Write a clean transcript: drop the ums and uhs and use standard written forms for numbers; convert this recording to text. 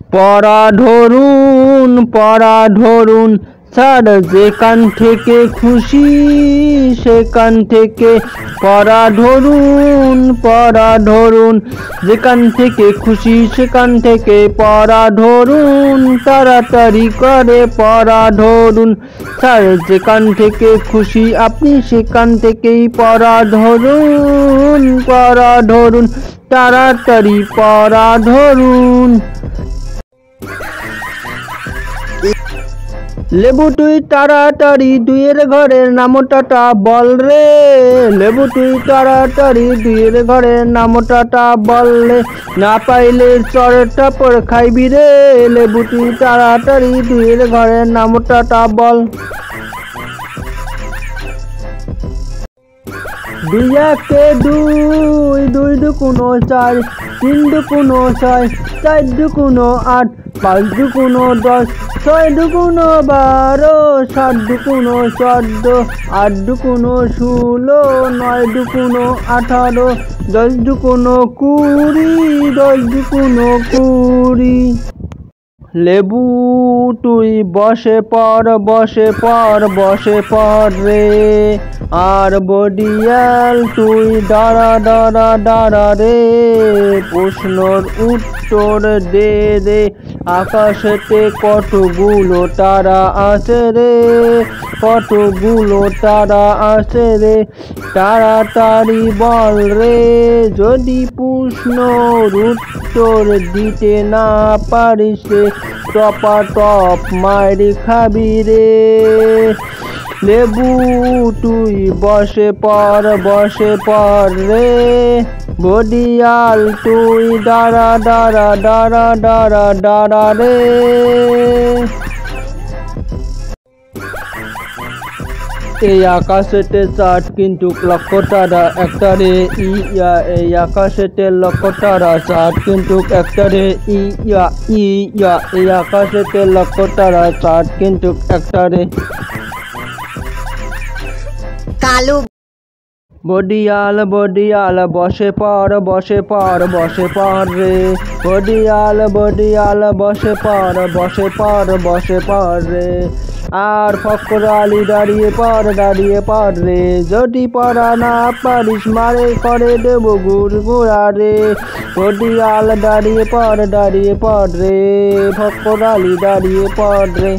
পড়া ধরুন স্যার যেখান থেকে খুশি সেখান থেকে পড়া ধরুন যেখান থেকে খুশি সেখান থেকে পড়া ধরুন তাড়াতাড়ি করে পড়া ধরুন স্যার যেখান থেকে খুশি আপনি সেখান থেকেই পড়া ধরুন তাড়াতাড়ি পড়া ধরুন। লেবু তুই তাড়াতাড়ি দুইয়ের ঘরের নামটা বল রে, লেবু তুই তাড়াতাড়ি দুইয়ের ঘরের নামটা বল রে, না পাইলে চড়টা পর খাইবি রে, লেবু তুই তাড়াতাড়ি দুইয়ের ঘরের নামটা বল। দুই একে দুই, দুই দুগুণো চার, তিন দুগুণো ছয়, চার দুগুণো আট, পাঁচ দুগুণো 10, 6 দুগুণো 12, 7 দুগুণো 14, 8 দুগুণো 16, 9 দুগুণো 18, 10 দুগুণো 20, 10 দুগুণো 20। লেবু তুই বসে পড় রে, আর বডিয়াল তুই দাঁড়া রে, প্রশ্নর উত্তর দে রে, আকাশেতে কতগুলো তারা আছে রে, তাড়াতাড়ি বল রে, যদি প্রশ্নর উত্তর দিতে না পারিস রে, টপ মারি খাবি রে। লেবু তুই বসে পড় রে, বডিয়াল তুই দাঁড়া রে। এই আকাশেতে চাঁদ কিন্তু লক্ষ তারা একটা রে, এই আকাশেতে লক্ষ তারা চাঁদ কিন্তু একটা রে, এই আকাশেতে লক্ষ তারা চাঁদ কিন্তু একটা রে। কালু বডিয়াল বসে পড় রে, বডিয়াল বসে পড় রে, আর ফকর আলী দাঁড়িয়ে পড় রে, যদি পড়া না পারিস মারে করে দেব গুড়া রে, বডিয়াল দাঁড়িয়ে পড় রে, ফকর আলী দাঁড়িয়ে পড় রে।